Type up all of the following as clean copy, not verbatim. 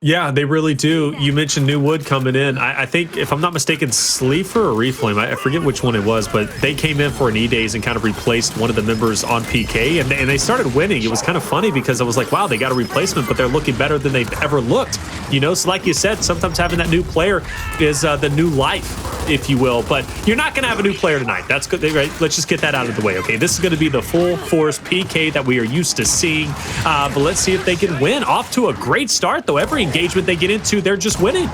Yeah, they really do. You mentioned New Wood coming in. I think, if I'm not mistaken, Sleefer or Reflame, I forget which one it was, but they came in for an E-Days and kind of replaced one of the members on PK, and they started winning. It was kind of funny because I was like, wow, they got a replacement, but they're looking better than they've ever looked. You know, so like you said, sometimes having that new player is the new life, if you will, but you're not going to have a new player tonight. That's good. Right? Let's just get that out of the way, okay? This is going to be the full force PK that we are used to seeing, but let's see if they can win. Off to a great start, though. Every engagement they get into, they're just winning.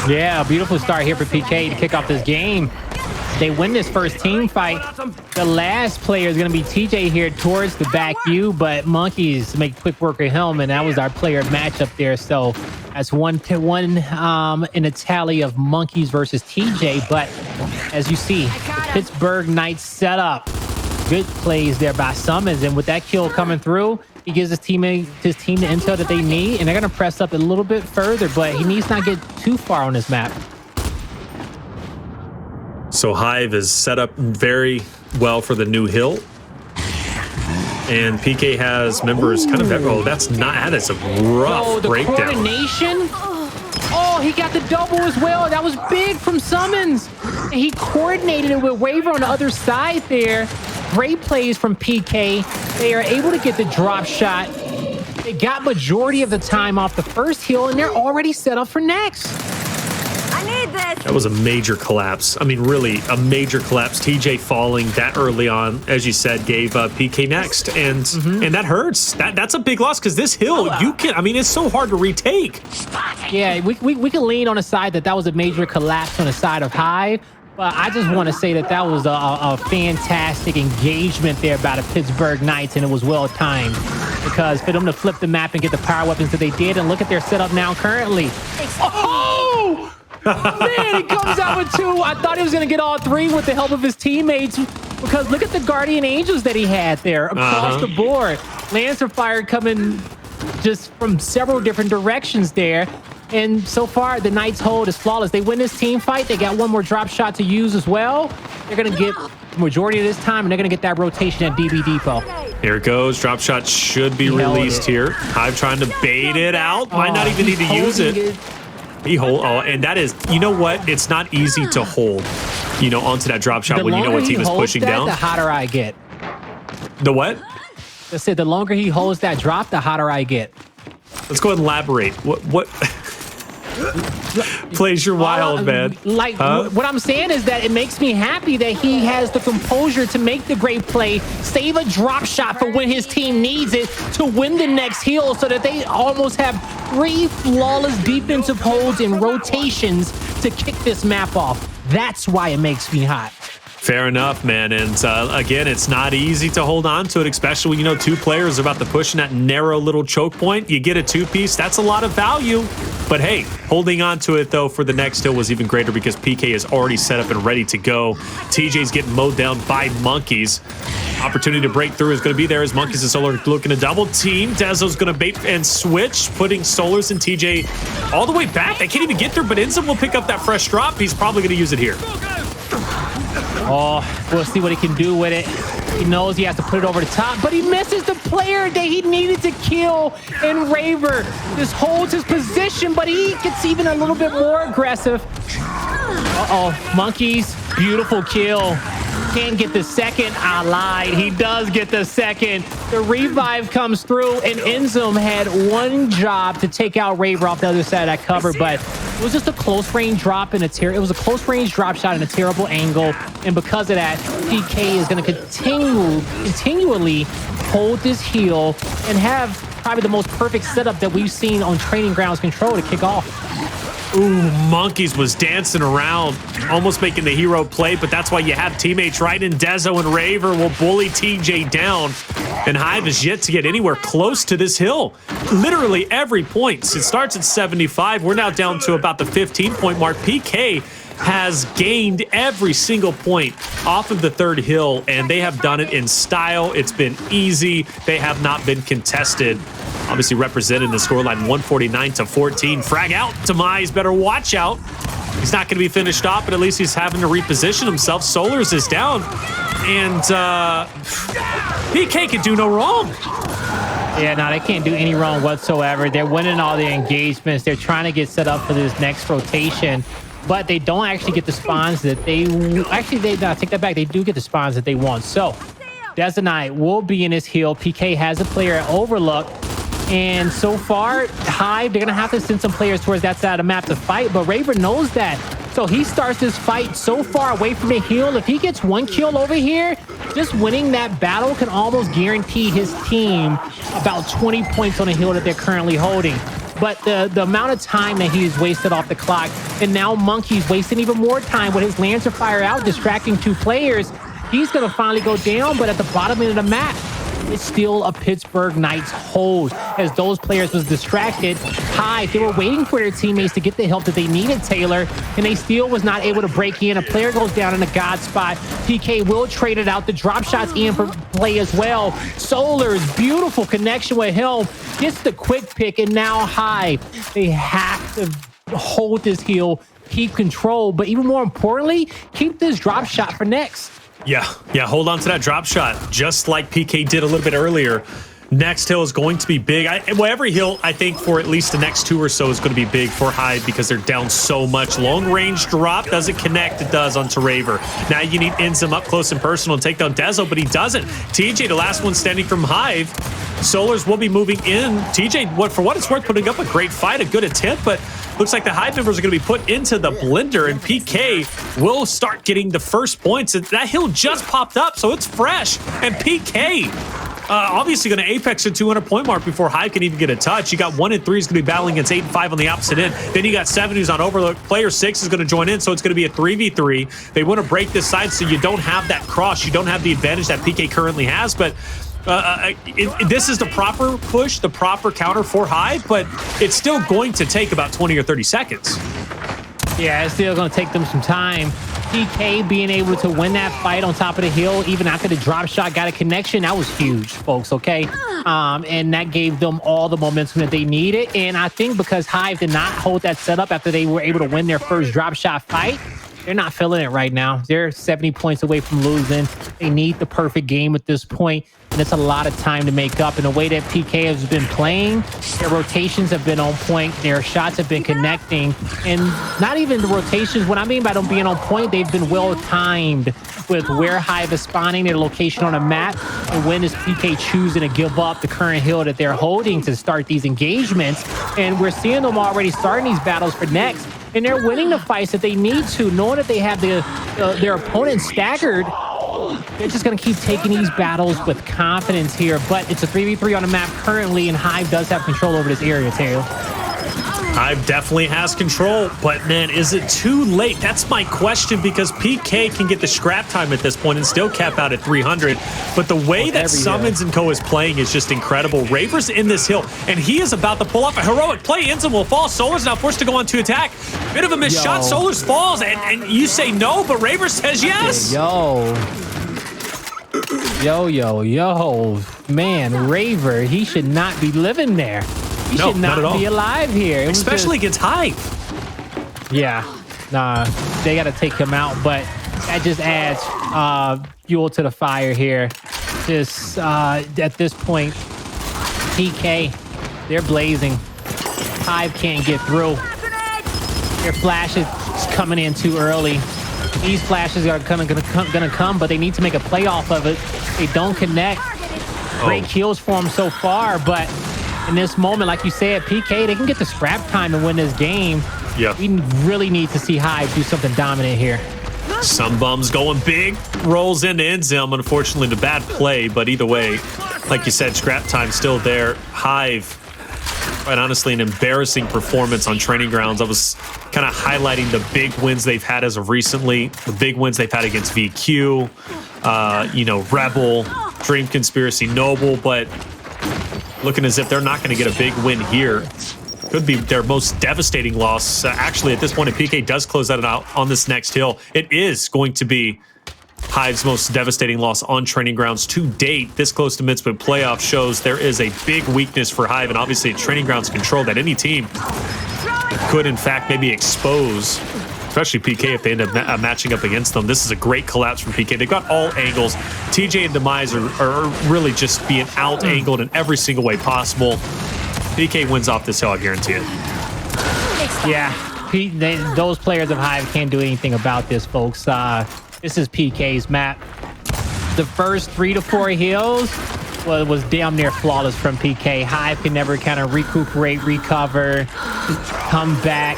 Yeah, beautiful start here for PK to kick off this game. They win this first team fight. The last player is going to be TJ here towards the back U, but Monkyz make quick work of him, and that was our player matchup there. So that's 1-1 in a tally of Monkyz versus TJ. But as you see, the Pittsburgh Knights set up. Good plays there by Sumuns, and with that kill coming through, he gives his team the intel that they need, and they're going to press up a little bit further, but he needs not get too far on this map. So Hive is set up very well for the new hill. And PK has members kind of... Oh, that is a rough breakdown. Coordination. Oh, he got the double as well. That was big from Sumuns. And he coordinated it with Raver on the other side there. Great plays from PK. They are able to get the drop shot. They got majority of the time off the first hill, and they're already set up for next. That was a major collapse. I mean, really, a major collapse. TJ falling that early on, as you said, gave PK next, and that hurts. That's a big loss because this hill, you can. I mean, it's so hard to retake. Yeah, we can lean on the side that was a major collapse on the side of Hive, but I just want to say that was a fantastic engagement there by the Pittsburgh Knights, and it was well timed because for them to flip the map and get the power weapons that they did, and look at their setup now currently. Oh! Man, he comes out with 2. I thought he was going to get all 3 with the help of his teammates because look at the Guardian Angels that he had there across the board. Lancer Fire coming just from several different directions there. And so far, the Knights hold is flawless. They win this team fight. They got one more drop shot to use as well. They're going to get the majority of this time, and they're going to get that rotation at DB Depot. Here it goes. Drop shot should be released here. Hive trying to bait it out. Might not even need to use it. And that is, you know what? It's not easy to hold, onto that drop shot when you know what team is pushing down. The hotter I get. The what? I said the longer he holds that drop, the hotter I get. Let's go ahead and elaborate. What plays your wild, man? What I'm saying is that it makes me happy that he has the composure to make the great play, save a drop shot for when his team needs it to win the next hill, so that they almost have 3 flawless defensive holds and rotations to kick this map off. That's why it makes me hot. Fair enough, man. And again, it's not easy to hold on to it, especially when 2 players are about to push in that narrow little choke point. You get a 2-piece, that's a lot of value. But hey, holding on to it, though, for the next hill was even greater because PK is already set up and ready to go. TJ's getting mowed down by Monkyz. Opportunity to break through is going to be there as Monkyz and Solurs looking to double team. Dezo's going to bait and switch, putting Solurs and TJ all the way back. They can't even get there, but INZEM will pick up that fresh drop. He's probably going to use it here. Oh, we'll see what he can do with it. He knows he has to put it over the top, but he misses the player that he needed to kill in Raver. This holds his position, but he gets even a little bit more aggressive. Uh-oh, Monkyz, beautiful kill. Can't get the second. I lied. He does get the second. The revive comes through, and INZEM had one job to take out Raver off the other side of that cover, but it was just a close range drop and it was a close range drop shot in a terrible angle, and because of that, PK is going to continually hold this heel and have probably the most perfect setup that we've seen on Training Grounds Control to kick off. Ooh, Monkyz was dancing around, almost making the hero play, but that's why you have teammates right in. Dezo and Raver will bully TJ down, and Hive is yet to get anywhere close to this hill. Literally every point. It starts at 75. We're now down to about the 15-point mark. PK has gained every single point off of the 3rd hill, and they have done it in style. It's been easy. They have not been contested. Obviously represented in the scoreline 149-14. Frag out. Demise better watch out. He's not going to be finished off, but at least he's having to reposition himself. Solurs is down, and PK could do no wrong. Yeah, no, they can't do any wrong whatsoever. They're winning all their engagements. They're trying to get set up for this next rotation, but they don't actually get the spawns that they... Actually, take that back. They do get the spawns that they want. So, Dezonide will be in his heal. PK has a player at Overlook. And so far, Hive, they're going to have to send some players towards that side of the map to fight, but Raver knows that. So he starts this fight so far away from the hill. If he gets one kill over here, just winning that battle can almost guarantee his team about 20 points on the hill that they're currently holding. But the amount of time that he's wasted off the clock, and now Monkyz wasting even more time with his Lancer fire out, distracting 2 players, he's going to finally go down, but at the bottom end of the map, it's still a Pittsburgh Knights hold as those players was distracted. Hive, they were waiting for their teammates to get the help that they needed, Taylor, and they still was not able to break in. A player goes down in a god spot. PK will trade it out. The drop shots in for play as well. Solurs, beautiful connection with him. Gets the quick pick, and now Hive, they have to hold this hill, keep control, but even more importantly, keep this drop shot for next. Yeah, hold on to that drop shot, just like PK did a little bit earlier. Next hill is going to be big. Well, every hill, I think, for at least the next 2 or so is going to be big for Hive because they're down so much. Long range drop doesn't connect. It does onto Raver. Now you need INZEM up close and personal and take down Dezo, but he doesn't. TJ, the last one standing from Hive. Solurs will be moving in. TJ, for what it's worth, putting up a great fight, a good attempt, but looks like the Hive members are going to be put into the blender, and PK will start getting the first points. And that hill just popped up, so it's fresh. And PK, obviously going to apex the 200-point mark before Hive can even get a touch. You got 1 and 3 is going to be battling against 8 and 5 on the opposite end. Then you got 7 who's on Overlook. Player 6 is going to join in, so it's going to be a 3v3. They want to break this side so you don't have that cross. You don't have the advantage that PK currently has, but this is the proper push, the proper counter for Hive, but it's still going to take about 20 or 30 seconds. Yeah, it's still going to take them some time. PK being able to win that fight on top of the hill, even after the drop shot got a connection, that was huge, folks, okay? And that gave them all the momentum that they needed. And I think because Hive did not hold that setup after they were able to win their first drop shot fight, they're not feeling it right now. They're 70 points away from losing. They need the perfect game at this point, and it's a lot of time to make up. And the way that PK has been playing, their rotations have been on point. Their shots have been connecting. And not even the rotations. What I mean by them being on point, they've been well-timed with where Hive is spawning, their location on a map, and when is PK choosing to give up the current hill that they're holding to start these engagements. And we're seeing them already starting these battles for next. And they're winning the fights that they need to, knowing that they have their opponent staggered. They're just going to keep taking these battles with confidence here. But it's a 3v3 on the map currently, and Hive does have control over this area, Taylor. Hive definitely has control, but man, is it too late? That's my question, because PK can get the scrap time at this point and still cap out at 300. But the way that Sumuns and Co is playing is just incredible. Raver's in this hill, and he is about to pull off a heroic play. INZEM will fall. Solurs now forced to go on to attack. Bit of a missed shot. Solurs falls, and you say no, but Raver says yes. Yo. Man, Raver, he should not be living there. He should not be alive here. Especially against Hive. Yeah, nah, they got to take him out, but that just adds fuel to the fire here. Just at this point, PK, they're blazing. Hive can't get through. Their flash is coming in too early. These flashes are gonna come, but they need to make a play off of it. They don't connect. Great kills for them so far, but in this moment, like you said, PK, they can get the scrap time to win this game. Yeah. We really need to see Hive do something dominant here. Some bums going big. Rolls into INZEM. Unfortunately, the bad play, but either way, like you said, scrap time still there. Hive, quite honestly, an embarrassing performance on training grounds. I was kind of highlighting the big wins they've had as of recently, the big wins they've had against VQ, Rebel, Dream Conspiracy, Noble, but looking as if they're not going to get a big win here. Could be their most devastating loss. Actually, at this point, if PK does close that out on this next hill, it is going to be Hive's most devastating loss on training grounds to date. This close to mid-split playoff shows there is a big weakness for Hive, and obviously a training grounds control that any team could, in fact, maybe expose especially PK if they end up matching up against them. This is a great collapse from PK. They've got all angles. TJ and Demise are really just being out-angled in every single way possible. PK wins off this hill, I guarantee it. Yeah, those players of Hive can't do anything about this, folks. This is PK's map. The first 3 to 4 hills was damn near flawless from PK. Hive can never kind of recuperate, recover, come back,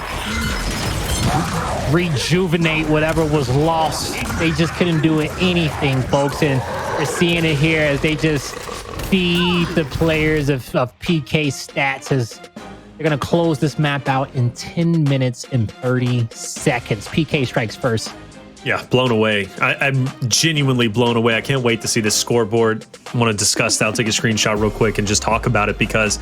rejuvenate whatever was lost. They just couldn't do anything, folks. And we're seeing it here as they just feed the players of PK stats as they're going to close this map out in 10 minutes and 30 seconds. PK strikes first. Yeah, blown away. I'm genuinely blown away. I can't wait to see this scoreboard. I want to discuss that. I'll take a screenshot real quick and just talk about it because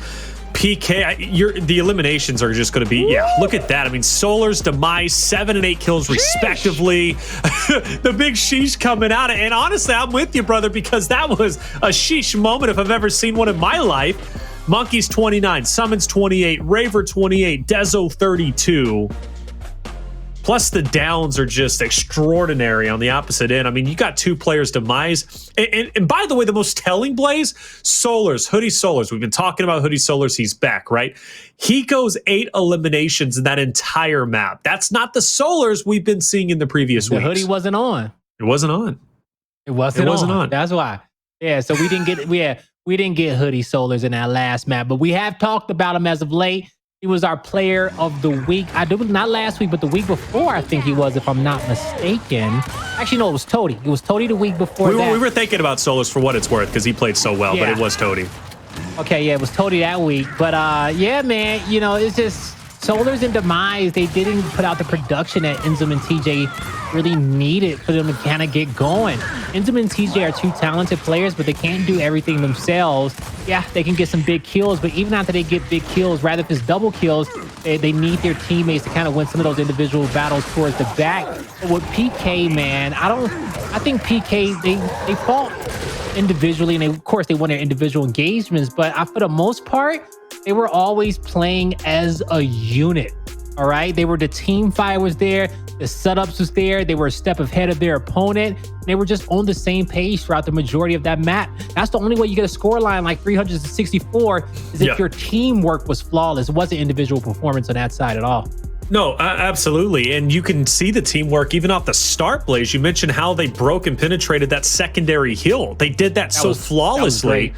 PK, the eliminations are just going to be, yeah, look at that. I mean, Solurs, Demise, 7 and 8 kills respectively. The big sheesh coming out. And honestly, I'm with you, brother, because that was a sheesh moment if I've ever seen one in my life. Monkyz 29, Sumuns 28, Raver 28, Dezo 32. Plus, the downs are just extraordinary on the opposite end. I mean, you got 2 players Demise. And by the way, the most telling, Blaze, Solurs, Hoodie Solurs. We've been talking about Hoodie Solurs. He's back, right? He goes 8 eliminations in that entire map. That's not the Solurs we've been seeing in the previous weeks. The Hoodie wasn't on. It wasn't on. It wasn't on. That's why. Yeah, so we didn't get we didn't get Hoodie Solurs in that last map, but we have talked about him as of late. He was our player of the week. Not last week, but the week before, I think he was, if I'm not mistaken. Actually, no, it was Toady. It was Toady the week before that. We were thinking about Solurs for what it's worth because he played so well, but it was Toady. Okay, yeah, it was Toady that week. But yeah, man, you know, it's just Solurs and Demise, they didn't put out the production that INZEM and TJ really needed for them to kind of get going. INZEM and TJ are 2 talented players, but they can't do everything themselves. Yeah, they can get some big kills, but even after they get big kills, rather if it's double kills, they need their teammates to kind of win some of those individual battles towards the back. But with PK, man, I think PK, they fought individually, and of course they won their individual engagements, but for the most part, they were always playing as a unit. All right, they were, the team fire was there, the setups was there, they were a step ahead of their opponent. They were just on the same page throughout the majority of that map. That's the only way you get a score line like 364 is if your teamwork was flawless. It wasn't individual performance on that side at all. No, absolutely. And you can see the teamwork even off the start, Blaze. You mentioned how they broke and penetrated that secondary hill. They did that so flawlessly.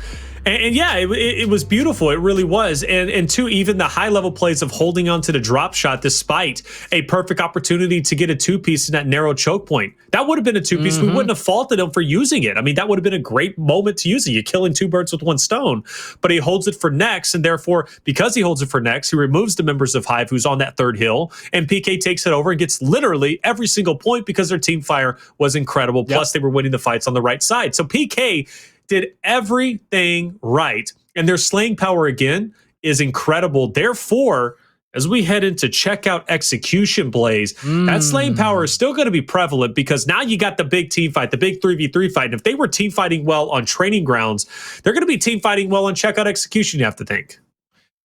And yeah, it was beautiful. It really was. And two, even the high level plays of holding on to the drop shot despite a perfect opportunity to get a 2-piece in that narrow choke point. That would have been a 2-piece. We wouldn't have faulted him for using it. I mean, that would have been a great moment to use it. You're killing 2 birds with 1 stone. But he holds it for next. And therefore, because he holds it for next, he removes the members of Hive who's on that 3rd hill. And PK takes it over and gets literally every single point because their team fire was incredible. Plus, they were winning the fights on the right side. So PK did everything right, and their slaying power again is incredible. Therefore, as we head into checkout execution, Blaze, that slaying power is still going to be prevalent because now you got the big team fight, the big 3v3 fight. And if they were team fighting well on training grounds, they're going to be team fighting well on checkout execution, you have to think.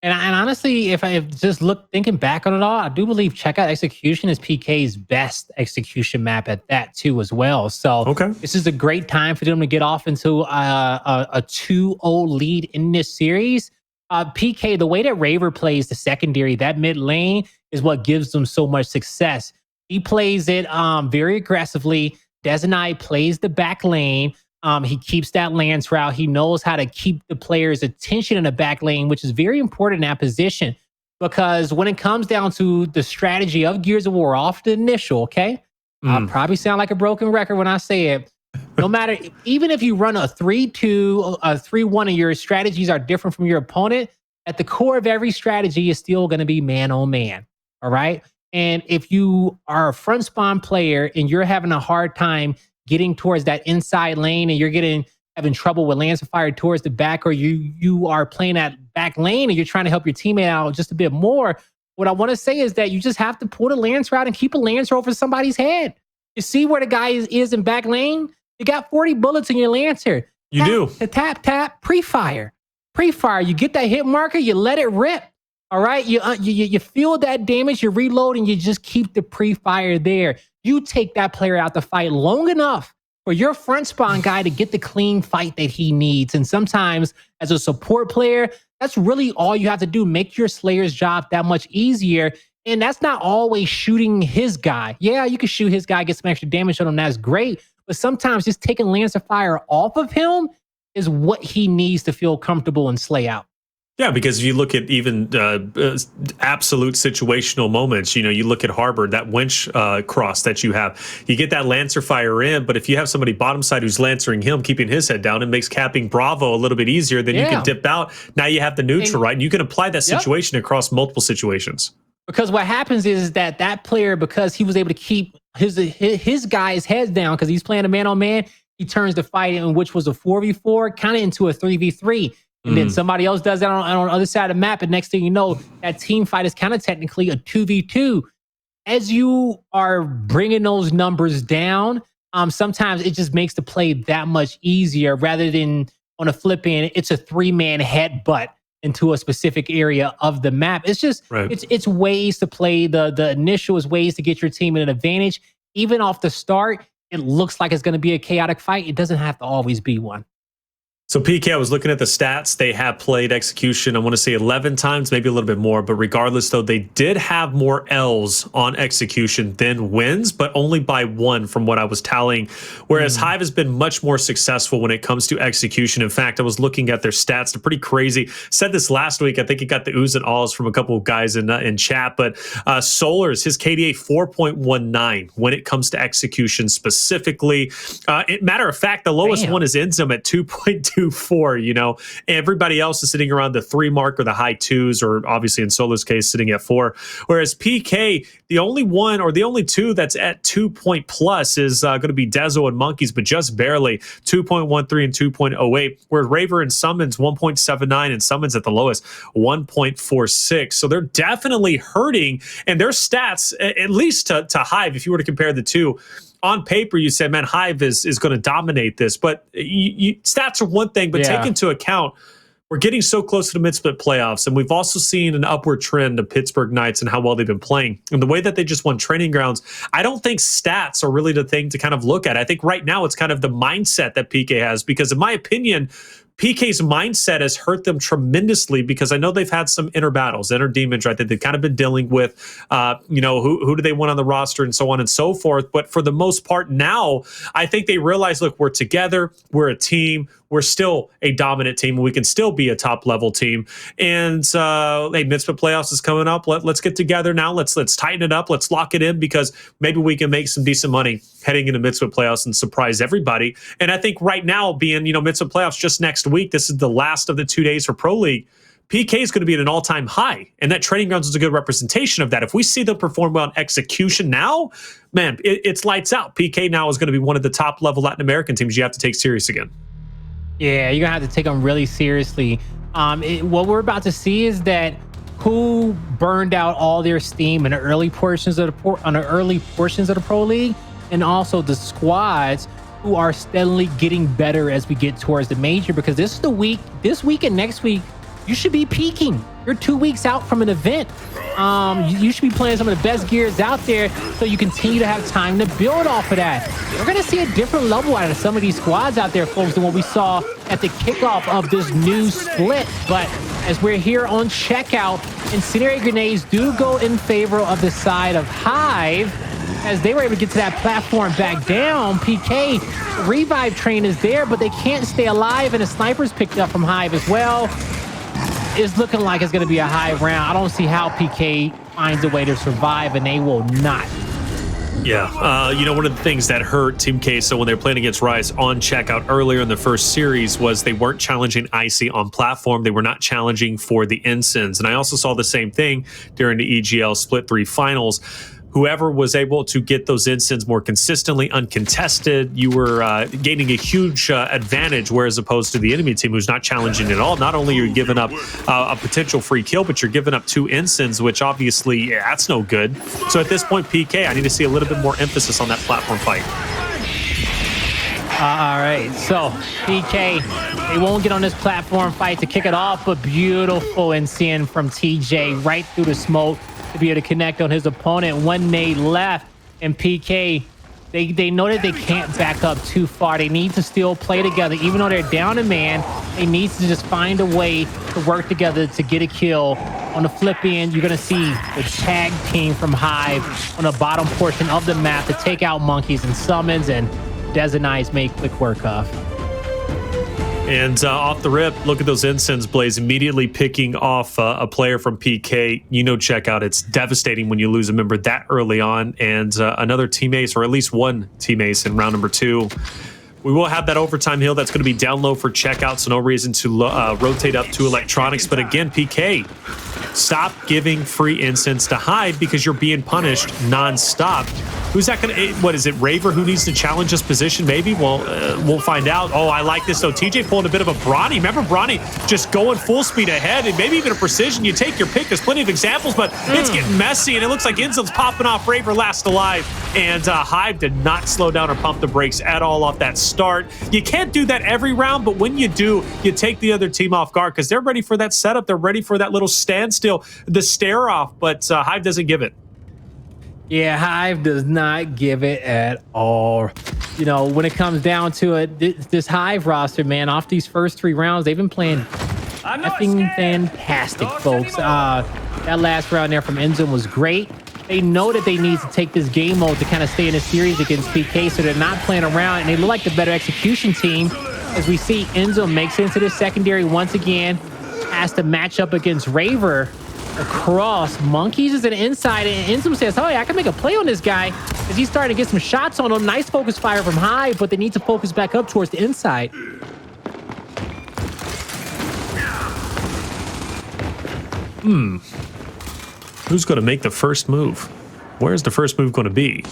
And honestly, if I just thinking back on it all, I do believe checkout execution is PK's best execution map at that too as well. So this is a great time for them to get off into a 2-0 lead in this series. PK, the way that Raver plays the secondary, that mid lane is what gives them so much success. He plays it very aggressively. Dezonide plays the back lane. He keeps that lance route. He knows how to keep the player's attention in the back lane, which is very important in that position. Because when it comes down to the strategy of Gears of War, off the initial, I'll probably sound like a broken record when I say it. No matter, even if you run a 3-2, a 3-1, and your strategies are different from your opponent, at the core of every strategy is still going to be man on man. All right. And if you are a front spawn player and you're having a hard time getting towards that inside lane and you're having trouble with lance of fire towards the back, or you are playing that back lane and you're trying to help your teammate out just a bit more, what I want to say is that you just have to pull the lance route and keep a lancer over somebody's head. You see where the guy is in back lane? You got 40 bullets in your lancer. You do. The tap, pre-fire. You get that hit marker, you let it rip. All right, you feel that damage, you reload, and you just keep the pre-fire there. You take that player out the fight long enough for your front spawn guy to get the clean fight that he needs. And sometimes, as a support player, that's really all you have to do. Make your Slayer's job that much easier. And that's not always shooting his guy. Yeah, you can shoot his guy, get some extra damage on him. That's great. But sometimes just taking Lancer Fire off of him is what he needs to feel comfortable and slay out. Yeah, because if you look at even absolute situational moments, you look at Harbor, that winch cross that you have, you get that Lancer Fire in, but if you have somebody bottom side who's lancering him, keeping his head down, it makes capping Bravo a little bit easier. Then you can dip out. Now you have the neutral, right? And you can apply that situation across multiple situations. Because what happens is that player, because he was able to keep his guy's heads down because he's playing a man-on-man, he turns the fight, in which was a 4v4, kind of into a 3v3. And then somebody else does that on the other side of the map. And next thing you know, that team fight is kind of technically a 2v2. As you are bringing those numbers down, sometimes it just makes the play that much easier rather than on a flip end, it's a 3-man headbutt into a specific area of the map. It's just, it's ways to play. The initial is ways to get your team an advantage. Even off the start, it looks like it's going to be a chaotic fight. It doesn't have to always be one. So PK, I was looking at the stats. They have played Execution, I want to say 11 times, maybe a little bit more. But regardless, though, they did have more L's on Execution than wins, but only by 1 from what I was tallying. Whereas Hive has been much more successful when it comes to Execution. In fact, I was looking at their stats. They're pretty crazy. Said this last week. I think it got the oohs and ahs from a couple of guys in chat. But Solurs, his KDA 4.19 when it comes to Execution specifically. Matter of fact, the lowest one is INZEM at 2.24. Everybody else is sitting around the 3 mark or the high 2s, or obviously in Solo's case sitting at 4. Whereas PK, the only one or the only 2 that's at 2 point plus is going to be Dezo and Monkyz, but just barely 2.13 and 2.08. Where Raver and Sumuns 1.79 and Sumuns at the lowest 1.46. So they're definitely hurting, and their stats, at least to Hive, if you were to compare the two. On paper, you said, man, Hive is going to dominate this. But stats are one thing, but take into account, we're getting so close to the mid-split playoffs, and we've also seen an upward trend of Pittsburgh Knights and how well they've been playing. And the way that they just won training grounds, I don't think stats are really the thing to kind of look at. I think right now it's kind of the mindset that PK has, because in my opinion, PK's mindset has hurt them tremendously, because I know they've had some inner battles, inner demons, right, that they've kind of been dealing with, who do they want on the roster and so on and so forth. But for the most part now, I think they realize, look, we're together, we're a team, we're still a dominant team, we can still be a top level team. And hey, mid-split playoffs is coming up. Let's get together now. Let's tighten it up. Let's lock it in, because maybe we can make some decent money heading into mid-split playoffs and surprise everybody. And I think right now, being mid-split playoffs just next week, this is the last of the 2 days for Pro League. PK is going to be at an all-time high, and that training grounds is a good representation of that. If we see them perform well in Execution now, man, it's lights out. PK now is going to be one of the top-level Latin American teams you have to take serious again. Yeah, you're going to have to take them really seriously. What we're about to see is that who burned out all their steam in the early portions of the Pro League, and also the squads who are steadily getting better as we get towards the major, because this week and next week, you should be peaking. You're 2 weeks out from an event. You should be playing some of the best gears out there, so you continue to have time to build off of that. We're going to see a different level out of some of these squads out there, folks, than what we saw at the kickoff of this new split. But as we're here on checkout, incendiary grenades do go in favor of the side of Hive, as they were able to get to that platform back down. PK, revive train is there, but they can't stay alive, and a sniper's picked up from Hive as well. It's looking like it's going to be a high round. I don't see how PK finds a way to survive, and they will not. Yeah, one of the things that hurt Team Queso when they were playing against Rise on checkout earlier in the first series was they weren't challenging Icy on platform. They were not challenging for the ensigns. And I also saw the same thing during the EGL Split 3 finals. Whoever was able to get those ensigns more consistently uncontested, you were gaining a huge advantage, whereas opposed to the enemy team who's not challenging at all. Not only are you giving up a potential free kill, but you're giving up 2 ensigns, which obviously, that's no good. So at this point, PK, I need to see a little bit more emphasis on that platform fight. All right, so PK, they won't get on this platform fight to kick it off, but beautiful NCN from TJ right through the smoke to be able to connect on his opponent. One nade left, and PK, they know that they can't back up too far. They need to still play together. Even though they're down a man, they need to just find a way to work together to get a kill. On the flip end, you're going to see the tag team from Hive on the bottom portion of the map to take out Monkyz and Sumuns, and Dezonide make quick work of. And off the rip, look at those incense blaze immediately picking off a player from PK. You know, check out. It's devastating when you lose a member that early on. And another team ace, or at least one team ace in round number 2. We will have that overtime heal that's going to be down low for checkout, so no reason to rotate up to electronics. But again, PK, stop giving free incense to Hive because you're being punished nonstop. Who's that going to, what is it, Raver who needs to challenge this position maybe? Well, we'll find out. Oh, I like this though. TJ pulling a bit of a Brawny. Remember Brawny just going full speed ahead and maybe even a precision. You take your pick. There's plenty of examples, but it's getting messy and it looks like INZEM's popping off. Raver last alive, and Hive did not slow down or pump the brakes at all off that start. You can't do that every round, but when you do, you take the other team off guard because they're ready for that setup. They're ready for that little standstill, the stare off, but Hive doesn't give it. Yeah, Hive does not give it at all. You know, when it comes down to it, this Hive roster, man, off these first 3 rounds, they've been playing effing fantastic, folks. That last round there from INZEM was great. They know that they need to take this game mode to kind of stay in a series against PK, so they're not playing around, and they look like the better execution team. As we see, INZEM makes it into the secondary once again, has to match up against Raver across. Monkyz is an inside, and INZEM says, oh yeah, I can make a play on this guy, as he's starting to get some shots on him. Nice focus fire from Hive, but they need to focus back up towards the inside. Who's going to make the first move? Where's the first move going to be?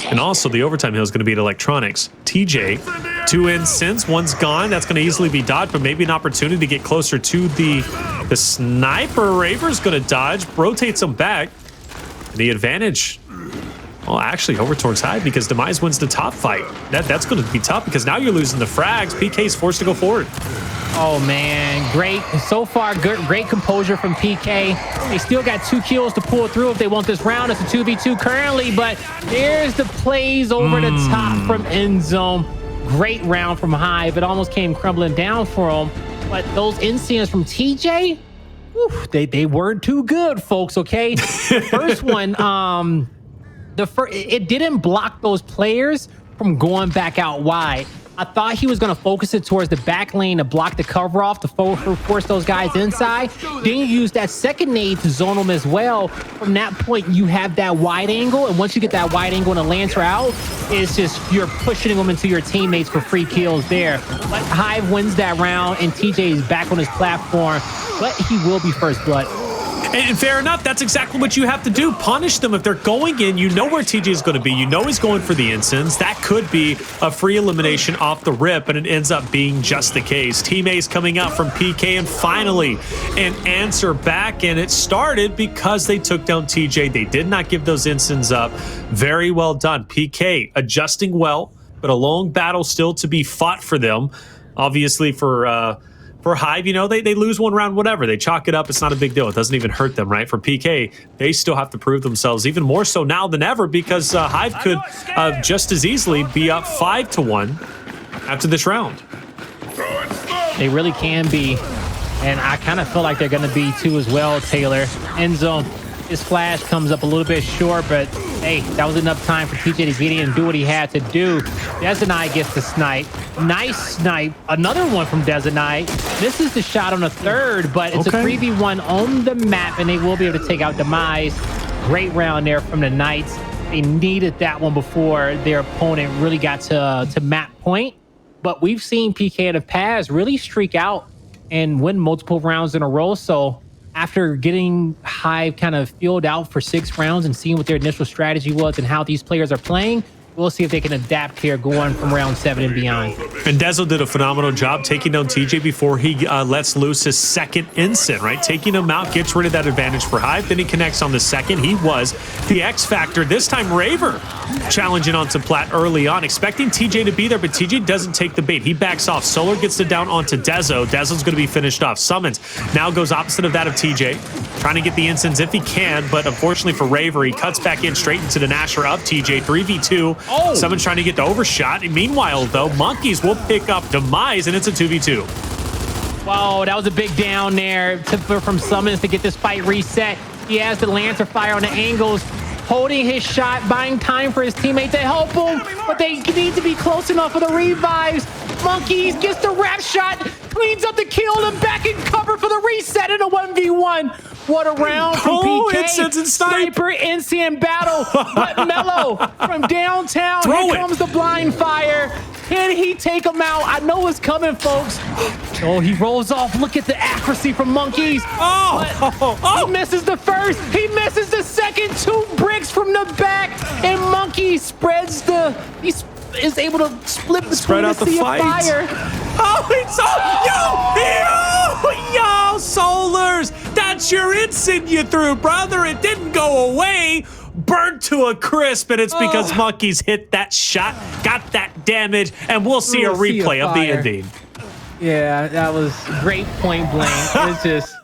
And also, the overtime hill is going to be at electronics. TJ, 2 incense, 1's gone. That's going to easily be dodged, but maybe an opportunity to get closer to the sniper. Raver's going to dodge, rotates him back. The advantage, well, actually over towards Hive because Demise wins the top fight. That's going to be tough because now you're losing the frags. PK's forced to go forward. Oh man, great. So far, great composure from PK. They still got 2 kills to pull through if they want this round. It's a 2v2 currently, but there's the plays over the top from INZEM. Great round from Hive. It almost came crumbling down for them, but those incense from TJ, whew, they weren't too good, folks, okay? First one, it didn't block those players from going back out wide. I thought he was going to focus it towards the back lane to block the cover off to force those guys inside. Then you use that second nade to zone them as well. From that point, you have that wide angle, and once you get that wide angle and a Lancer out, it's just you're pushing them into your teammates for free kills there. But Hive wins that round, and TJ is back on his platform, but he will be first blood. And fair enough, that's exactly what you have to do. Punish them if they're going in. You know where TJ is going to be. You know he's going for the incense. That could be a free elimination off the rip, and it ends up being just the case. Teammates coming out from PK, and finally an answer back, and it started because they took down TJ. They did not give those incenses up. Very well done. PK adjusting well, but a long battle still to be fought for them. Obviously for Hive, you know, they lose one round, whatever. They chalk it up. It's not a big deal. It doesn't even hurt them, right? For PK, they still have to prove themselves even more so now than ever because Hive could just as easily be up 5-1 after this round. They really can be, and I kind of feel like they're going to be too as well, Taylor. INZEM, his flash comes up a little bit short, but hey, that was enough time for TJ to get in and do what he had to do. Dezonide gets the snipe. Nice snipe. Another one from Dezonide. This is the shot on the third, but it's a 3v1 on the map, and they will be able to take out Demise. Great round there from the Knights. They needed that one before their opponent really got to map point. But we've seen PK in the past really streak out and win multiple rounds in a row. So after getting Hive kind of filled out for 6 rounds and seeing what their initial strategy was and how these players are playing, we'll see if they can adapt here going from round 7 and beyond. And Dezo did a phenomenal job taking down TJ before he lets loose his second instant, right? Taking him out, gets rid of that advantage for Hive. Then he connects on the second. He was the X factor. This time, Raver challenging onto Plat early on, expecting TJ to be there, but TJ doesn't take the bait. He backs off. Solar gets it down onto Dezo. Dezo's going to be finished off. Sumuns now goes opposite of that of TJ, trying to get the instance if he can, but unfortunately for Raver, he cuts back in straight into the Nasher of TJ. 3v2. Oh. Sumuns trying to get the overshot. And meanwhile, though, Monkyz will pick up Demise, and it's a 2v2. Wow, that was a big down there from Sumuns to get this fight reset. He has the Lancer fire on the angles, holding his shot, buying time for his teammate to help him, but they need to be close enough for the revives. Monkyz gets the wrap shot, cleans up the kill, and back in cover for the reset in a 1v1. What a round from PK. Incense and Sniper, NCM battle. But Mellow from downtown. Here comes the blind fire. Can he take him out? I know it's coming, folks. Oh, he rolls off. Look at the accuracy from Monkyz. He misses the first. He misses the second. 2 bricks from the back. And Monkyz spreads the... is able to split between the sea of fire. Oh, it's yo, Solurs. That's your instant you threw, brother. It didn't go away. Burnt to a crisp, and it's because Monkyz hit that shot, got that damage, and we'll see a replay of the ending. Yeah, that was great point blank. It's just...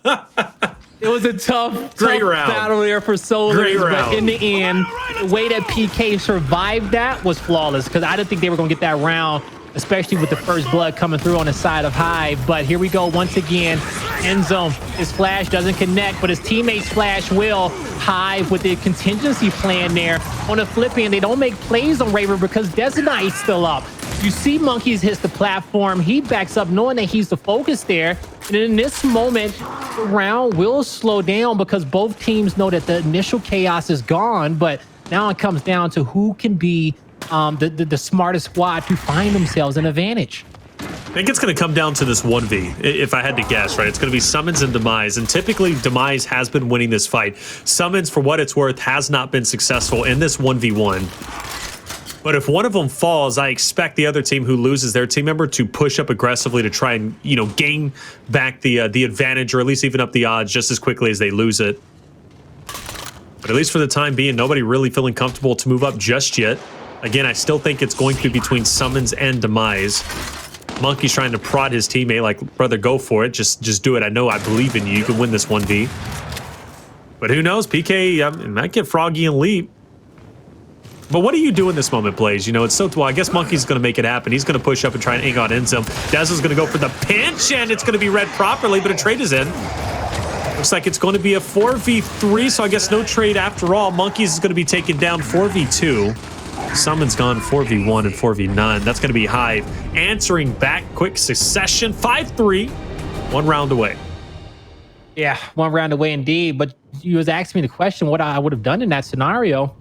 It was a tough battle there for Solurs, but in the end, the way that PK survived that was flawless, because I didn't think they were going to get that round, especially with the first blood coming through on the side of Hive. But here we go once again. INZEM, his flash doesn't connect, but his teammates' flash will. Hive with the contingency plan there. On the flip end, they don't make plays on Raver because Dezonide's still up. You see Monkyz hits the platform. He backs up knowing that he's the focus there. And in this moment, the round will slow down because both teams know that the initial chaos is gone. But now it comes down to who can be the smartest squad to find themselves an advantage. I think it's going to come down to this 1v, if I had to guess, right? It's going to be Sumuns and Demise, and typically Demise has been winning this fight. Sumuns, for what it's worth, has not been successful in this 1v1. But if one of them falls, I expect the other team who loses their team member to push up aggressively to try and, you know, gain back the advantage, or at least even up the odds just as quickly as they lose it. But at least for the time being, nobody really feeling comfortable to move up just yet. Again, I still think it's going to be between Sumuns and Demise. Monkyz trying to prod his teammate, like, brother, go for it. Just do it. I know I believe in you. You can win this 1v. But who knows? PK might get froggy and leap. But what do you do in this moment, Blaze? You know, it's so... Well, I guess Monkyz is going to make it happen. He's going to push up and try and hang on INZEM. Dezo's going to go for the pinch, and it's going to be read properly, but a trade is in. Looks like it's going to be a 4v3, so I guess no trade after all. Monkyz is going to be taken down 4v2. Summon's gone 4v1 and 4v9. That's going to be Hive answering back, quick succession. 5-3, 1 round away. Yeah, 1 round away indeed. But you was asking me the question what I would have done in that scenario.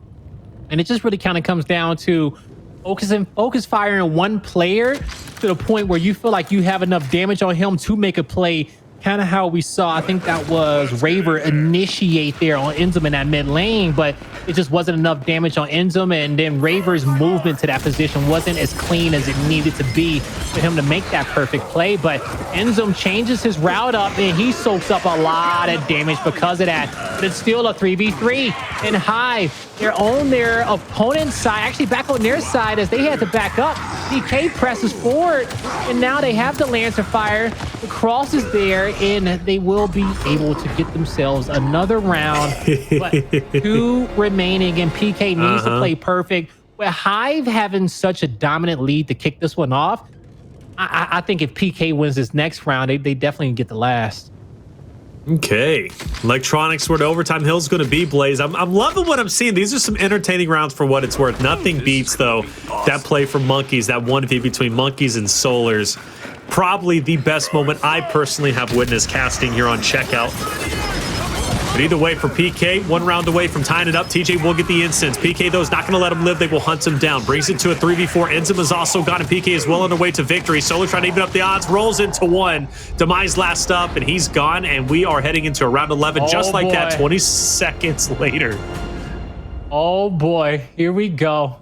And it just really kind of comes down to focus firing one player to the point where you feel like you have enough damage on him to make a play. Kind of how we saw, I think that was Raver initiate there on INZEM in that mid lane, but it just wasn't enough damage on INZEM, and then Raver's movement to that position wasn't as clean as it needed to be for him to make that perfect play. But INZEM changes his route up, and he soaks up a lot of damage because of that. But it's still a 3v3, and Hive, they're on their opponent's side, actually back on their side as they had to back up. DK presses forward, and now they have the Lancer fire. The cross is there, and they will be able to get themselves another round. But 2 remaining, and PK needs to play perfect. With Hive having such a dominant lead to kick this one off, I think if PK wins this next round, they definitely get the last. Okay, electronics where the overtime hill's going to be, Blaze. I'm loving what I'm seeing. These are some entertaining rounds for what it's worth. Nothing beats, though, that play from Monkyz, that 1v between Monkyz and Solurs. Probably the best moment I personally have witnessed casting here on Checkout. But either way, for PK, 1 round away from tying it up. TJ will get the instance. PK, though, is not going to let him live. They will hunt him down. Brings it to a 3v4. INZEM is also gone, and PK is well on their way to victory. Solar trying to even up the odds. Rolls into 1. Demise last up, and he's gone. And we are heading into a round 11 just like that, 20 seconds later. Oh, boy. Here we go.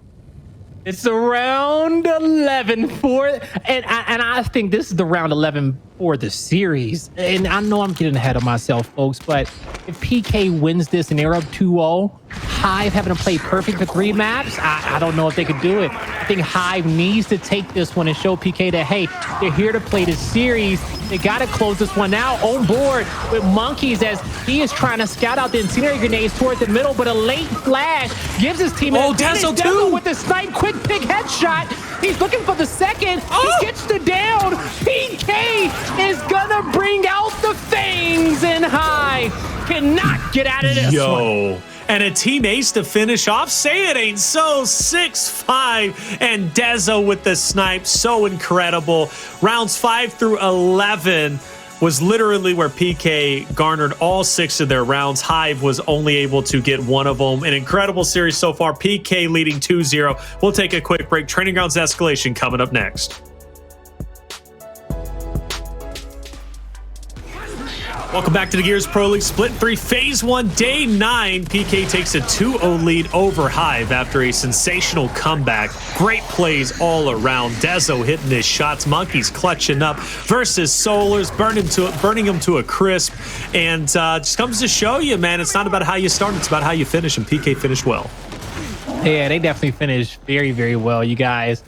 It's around 11 for, and I think this is the round 11 for the series. And I know I'm getting ahead of myself, folks, but if PK wins this and they're up 2-0, Hive having to play perfect for 3 maps, I don't know if they could do it. I think Hive needs to take this one and show PK that, hey, they're here to play this series. They got to close this one out. On board with Monkyz as he is trying to scout out the incendiary grenades toward the middle, but a late flash gives his team an advantage. Dezo with the snipe quick pick headshot. He's looking for the second. He gets the down. PK is gonna bring out the fangs, and Hive cannot get out of this one. And a team ace to finish off. Say it ain't so. 6-5, and Dezo with the snipe. So incredible. Rounds 5 through 11 was literally where PK garnered all 6 of their rounds. Hive was only able to get 1 of them. An incredible series so far. PK leading 2-0. We'll take a quick break. Training Grounds Escalation coming up next. Welcome back to the Gears Pro League Split 3 Phase 1 Day 9. PK takes a 2-0 lead over Hive after a sensational comeback. Great plays all around. Dezo hitting his shots. Monkyz clutching up versus Solurs, burning him to a crisp. And just comes to show you, man, it's not about how you start, it's about how you finish. And PK finished well. Yeah, they definitely finished very, very well, you guys.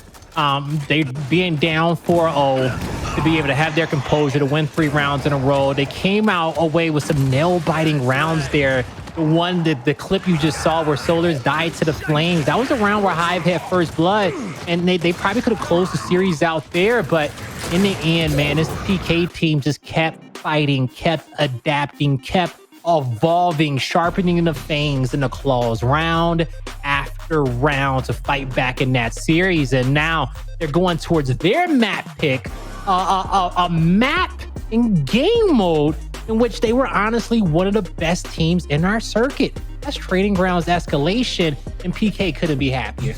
They being down 4-0 to be able to have their composure to win 3 rounds in a row. They came out away with some nail-biting rounds there. The one that the clip you just saw where Solurs died to the flames, that was a round where Hive had first blood, and they probably could have closed the series out there. But in the end, man, this PK team just kept fighting, kept adapting, kept evolving, sharpening the fangs and the claws round after round to fight back in that series. And now they're going towards their map pick, a map in game mode in which they were honestly one of the best teams in our circuit. That's Training Grounds Escalation, and PK couldn't be happier.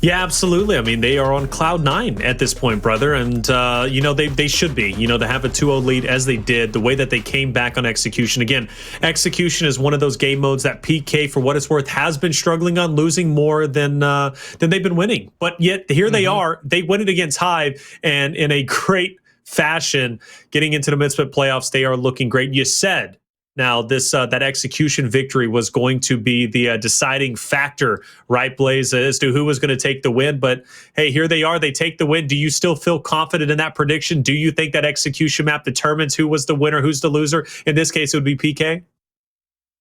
Yeah, absolutely. I mean, they are on cloud 9 at this point, brother. And, you know, they should be, you know, to have a 2-0 lead as they did, the way that they came back on Execution. Again, Execution is one of those game modes that PK, for what it's worth, has been struggling on, losing more than they've been winning. But yet here they are. They win it against Hive, and in a great fashion, getting into the mid-split playoffs, they are looking great. You said, now, this that Execution victory was going to be the deciding factor, right, Blaze, as to who was going to take the win. But, hey, here they are. They take the win. Do you still feel confident in that prediction? Do you think that Execution map determines who was the winner, who's the loser? In this case, it would be PK?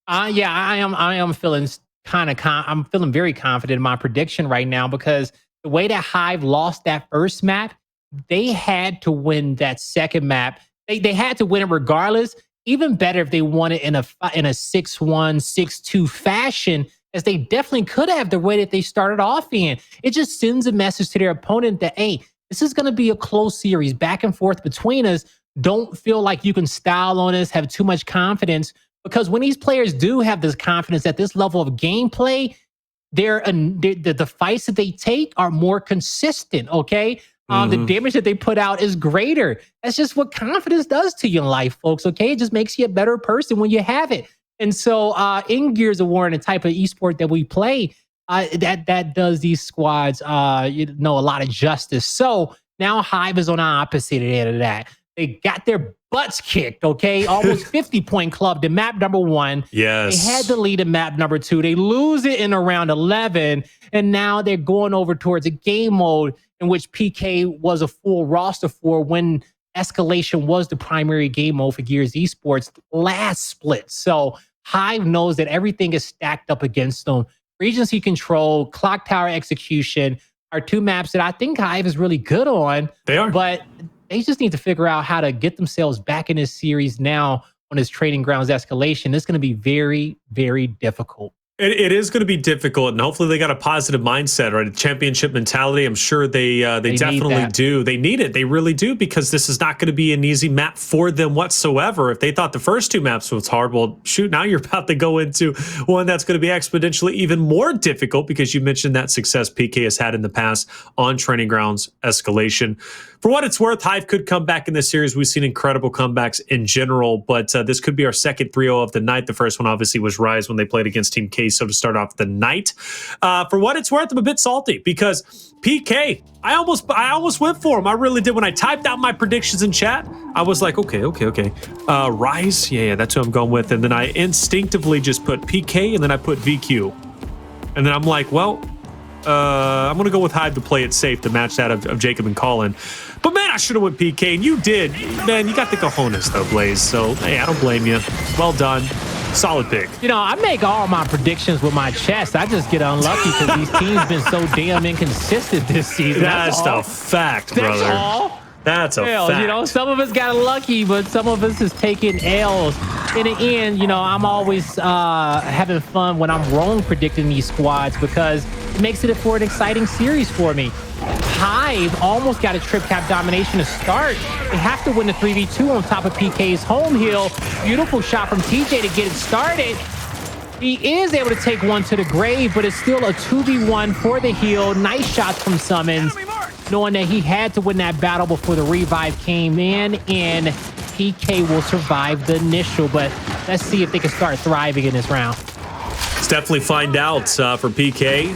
Yeah, I am feeling I'm feeling very confident in my prediction right now, because the way that Hive lost that first map, they had to win that second map. They had to win it regardless. Even better if they won it in a 6-1, 6-2 fashion, as they definitely could have the way that they started off in. It just sends a message to their opponent that, hey, this is going to be a close series, back and forth between us. Don't feel like you can style on us, have too much confidence, because when these players do have this confidence at this level of gameplay, the fights that they take are more consistent, okay? The damage that they put out is greater. That's just what confidence does to you in life, folks, okay? It just makes you a better person when you have it. And so in Gears of War and the type of esport that we play, that does these squads, a lot of justice. So now Hive is on the opposite end of that. They got their butts kicked, okay? Almost 50-point club to map number 1. Yes. They had to lead in map number 2. They lose it in around 11, and now they're going over towards a game mode in which PK was a full roster for when Escalation was the primary game mode for Gears Esports last split. So Hive knows that everything is stacked up against them. Regency Control, Clock Tower Execution are 2 maps that I think Hive is really good on. They are. But they just need to figure out how to get themselves back in this series now on this Training Grounds Escalation. It's going to be very, very difficult. It is going to be difficult, and hopefully they got a positive mindset, right? A championship mentality. I'm sure they definitely do. They need it. They really do, because this is not going to be an easy map for them whatsoever. If they thought the first 2 maps was hard, well, shoot, now you're about to go into one that's going to be exponentially even more difficult, because you mentioned that success PK has had in the past on Training Grounds Escalation. For what it's worth, Hive could come back in this series. We've seen incredible comebacks in general, but this could be our second 3-0 of the night. The first one obviously was Rise when they played against Team K Queso to start off the night. For what it's worth, I'm a bit salty because PK, I almost went for him. I really did. When I typed out my predictions in chat, I was like, okay. Rise, yeah, that's who I'm going with. And then I instinctively just put PK and then I put VQ. And then I'm like, well, I'm going to go with Hive to play it safe to match that of Jacob and Colin. But man, I should have went PK, and you did. Man, you got the cojones though, Blaze. So, hey, I don't blame you. Well done. Solid pick. You know, I make all my predictions with my chest. I just get unlucky because these teams been so damn inconsistent this season. That's a fact, brother. That's all. That's a fact. You know, some of us got lucky, but some of us is taking L's. In the end, you know, I'm always having fun when I'm wrong predicting these squads because it makes it for an exciting series for me. Hive almost got a trip cap domination to start. They have to win the 3v2 on top of PK's home hill. Beautiful shot from TJ to get it started. He is able to take one to the grave, but it's still a 2v1 for the heal. Nice shots from Sumuns, knowing that he had to win that battle before the revive came in, and PK will survive the initial, but let's see if they can start thriving in this round. Let's definitely find out for PK.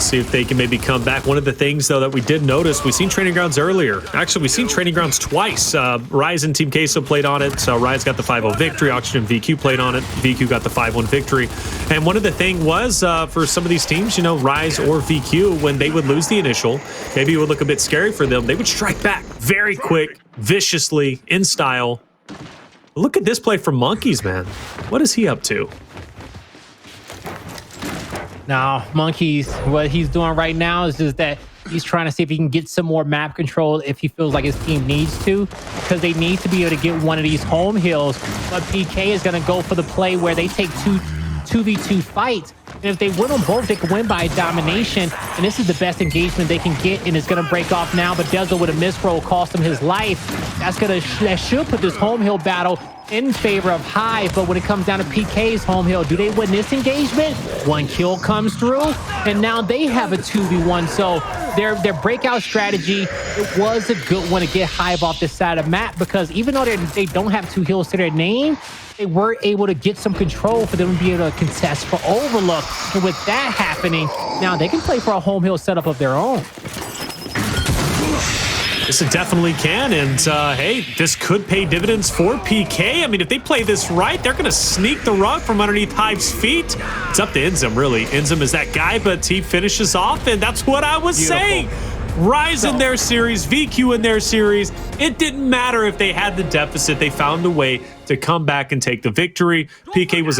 See if they can maybe come back. One of the things, though, that we did notice, we've seen Training Grounds earlier. Actually, we've seen Training Grounds twice. Rise and Team Queso played on it. So Rise got the 5-0 victory. Oxygen VQ played on it. VQ got the 5-1 victory. And one of the things was for some of these teams, you know, Rise or VQ, when they would lose the initial, maybe it would look a bit scary for them. They would strike back very quick, viciously, in style. Look at this play from Monkyz, man. What is he up to? Now, Monkyz, what he's doing right now is just that he's trying to see if he can get some more map control if he feels like his team needs to, because they need to be able to get one of these home hills. But PK is going to go for the play where they take 2v2 fights. And if they win on both, they can win by domination. And this is the best engagement they can get, and it's going to break off now. But Dezo with a misroll cost him his life. That should put this home hill battle in favor of Hive. But when it comes down to PK's home hill, do they win this engagement? One kill comes through, and now they have a 2v1. So their breakout strategy, it was a good one to get Hive off this side of the map, because even though they don't have 2 hills to their name, they were able to get some control for them to be able to contest for Overlook. And with that happening, now they can play for a home hill setup of their own. Yes, it definitely can, and hey, this could pay dividends for PK. I mean, if they play this right, they're going to sneak the rug from underneath Hive's feet. It's up to INZEM, really. INZEM is that guy, but he finishes off, and that's what I was saying. Rise in their series, VQ in their series. It didn't matter if they had the deficit. They found a way to come back and take the victory. PK was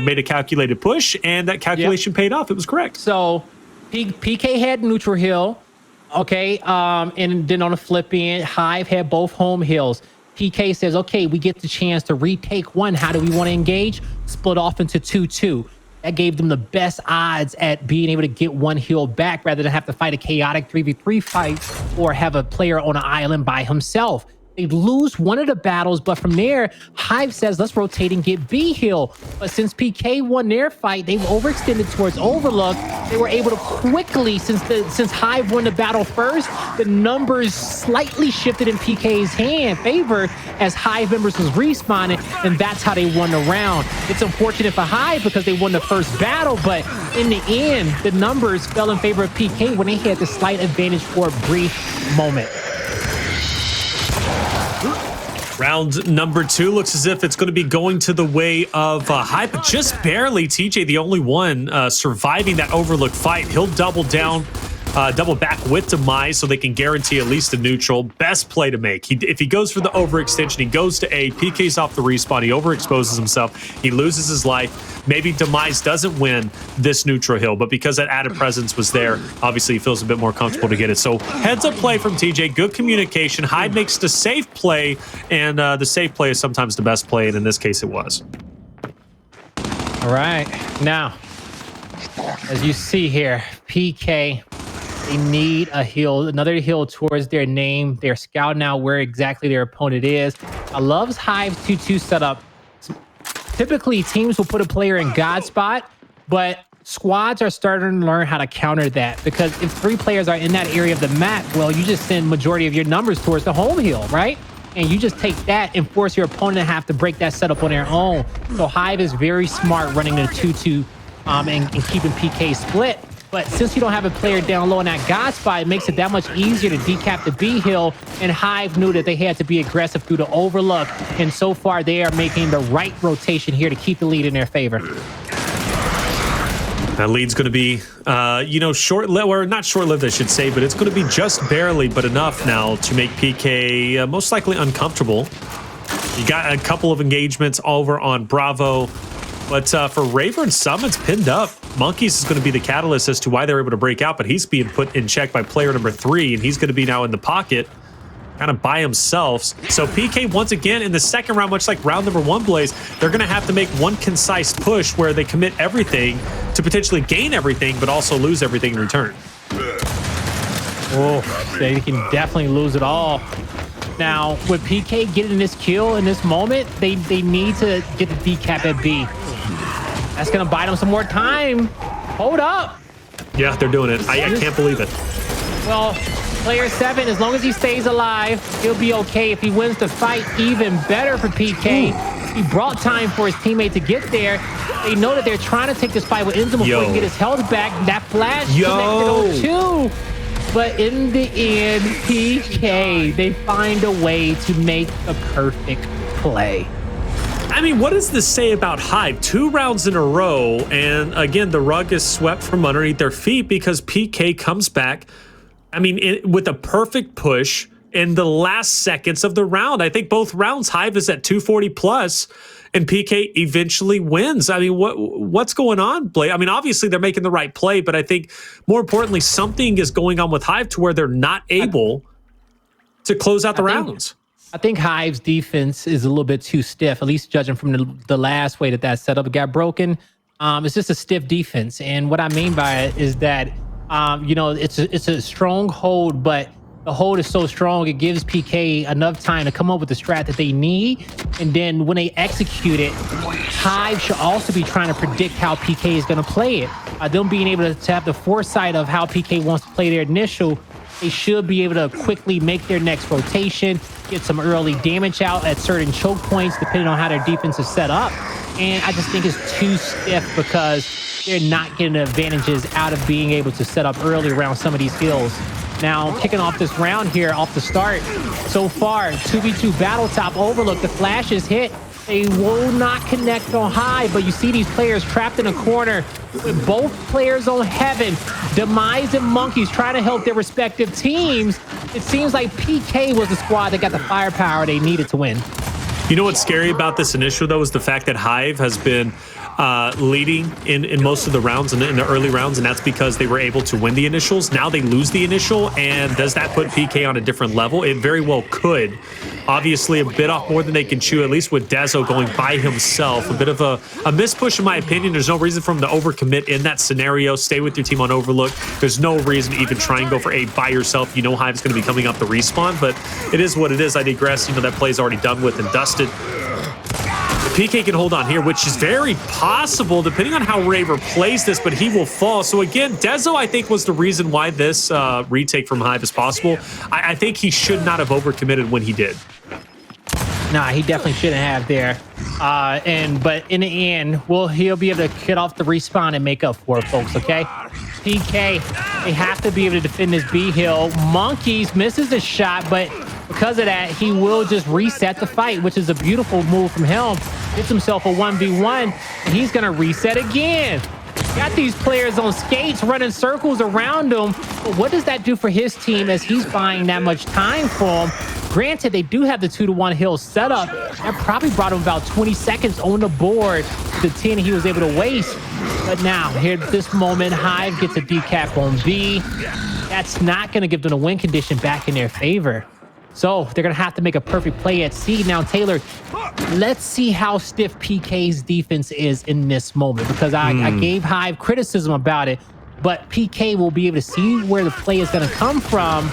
made a calculated push, and that calculation paid off. It was correct. So PK had neutral hill. Okay, and then on the flip end, Hive had both home hills. PK says, okay, we get the chance to retake one. How do we want to engage? Split off into 2-2. That gave them the best odds at being able to get one hill back rather than have to fight a chaotic 3v3 fight or have a player on an island by himself. They lose one of the battles, but from there, Hive says, let's rotate and get B hill. But since PK won their fight, they've overextended towards Overlook. They were able to quickly, since Hive won the battle first, the numbers slightly shifted in PK's favor as Hive members was respawning, and that's how they won the round. It's unfortunate for Hive because they won the first battle, but in the end, the numbers fell in favor of PK when they had the slight advantage for a brief moment. Round number 2 looks as if it's going to be going to the way of Hive, but just barely. TJ, the only one surviving that Overlook fight. He'll double down, double back with Demise so they can guarantee at least a neutral. Best play to make. If he goes for the overextension, he goes to A, PK's off the respawn, he overexposes himself, he loses his life. Maybe Demise doesn't win this neutral hill, but because that added presence was there, obviously he feels a bit more comfortable to get it. So heads up play from TJ, good communication. Hive makes the safe play, and the safe play is sometimes the best play, and in this case it was. All right, now, as you see here, PK, they need a heal, another heal towards their name. They're scouting out where exactly their opponent is. I love Hive's 2-2 setup. Typically, teams will put a player in God spot, but squads are starting to learn how to counter that, because if 3 players are in that area of the map, well, you just send majority of your numbers towards the home hill, right? And you just take that and force your opponent to have to break that setup on their own. So Hive is very smart running the 2-2 and keeping PK split. But since you don't have a player down low in that God spot, it makes it that much easier to decap the B hill. And Hive knew that they had to be aggressive through the overlook. And so far, they are making the right rotation here to keep the lead in their favor. That lead's going to be, short-lived, or not short-lived, I should say, but it's going to be just barely, but enough now to make PK most likely uncomfortable. You got a couple of engagements over on Bravo. But for Raver and Sumuns pinned up, Monkyz is going to be the catalyst as to why they're able to break out, but he's being put in check by player number 3, and he's going to be now in the pocket, kind of by himself. So PK, once again, in the second round, much like round number 1, Blaze, they're going to have to make one concise push where they commit everything to potentially gain everything, but also lose everything in return. Oh, they can definitely lose it all. Now, with PK getting this kill in this moment, they need to get the decap at B. That's going to buy them some more time. Hold up. Yeah, they're doing it. I can't believe it. Well, player 7, as long as he stays alive, he'll be okay. If he wins the fight, even better for PK. Ooh. He brought time for his teammate to get there. They know that they're trying to take this fight with INZEM before he can get his health back. That flash connected on 2. But in the end, PK, they find a way to make the perfect play. I mean, what does this say about Hive? 2 rounds in a row, and again, the rug is swept from underneath their feet because PK comes back, with a perfect push in the last seconds of the round. I think both rounds, Hive is at 240 plus, and PK eventually wins. I mean, what's going on, Blake? I mean, obviously they're making the right play, but I think more importantly, something is going on with Hive to where they're not able to close out the rounds. I think Hive's defense is a little bit too stiff, at least judging from the last way that setup got broken. It's just a stiff defense. And what I mean by it is that, it's a strong hold, but the hold is so strong, it gives PK enough time to come up with the strat that they need. And then when they execute it, Hive should also be trying to predict how PK is going to play it. Them being able to have the foresight of how PK wants to play their initial, they should be able to quickly make their next rotation, get some early damage out at certain choke points, depending on how their defense is set up. And I just think it's too stiff because they're not getting the advantages out of being able to set up early around some of these hills. Now, kicking off this round here off the start, so far, 2v2 battle top overlook. The flash is hit. They will not connect on high, but you see these players trapped in a corner with both players on heaven. Demise and Monkyz trying to help their respective teams. It seems like PK was the squad that got the firepower they needed to win. You know what's scary about this initial, though, is the fact that Hive has been leading in most of the rounds, in the early rounds, and that's because they were able to win the initials. Now they lose the initial, and does that put PK on a different level? It very well could. Obviously, a bit off more than they can chew, at least with Dezo going by himself. A bit of a mispush, in my opinion. There's no reason for him to overcommit in that scenario. Stay with your team on Overlook. There's no reason to even try and go for A by yourself. You know Hive's going to be coming up the respawn, but it is what it is. I digress. You know, that play's already done with and dusted. PK can hold on here, which is very possible depending on how Raver plays this, but he will fall. So again, Dezo, I think, was the reason why this retake from Hive is possible. I think he should not have overcommitted when he did. Nah, he definitely shouldn't have there. But in the end, he'll be able to get off the respawn and make up for it, folks, okay? PK, they have to be able to defend this B hill. Monkyz misses the shot, but because of that, he will just reset the fight, which is a beautiful move from him. Gets himself a 1v1, and he's going to reset again. Got these players on skates running circles around him. But what does that do for his team as he's buying that much time for him? Granted, they do have the 2-to-1 hill set up. That probably brought him about 20 seconds on the board, the 10 he was able to waste. But now, here at this moment, Hive gets a decap on B. That's not going to give them a win condition back in their favor. So they're going to have to make a perfect play at C. Now, Taylor, let's see how stiff PK's defense is in this moment, because I gave Hive criticism about it, but PK will be able to see where the play is going to come from,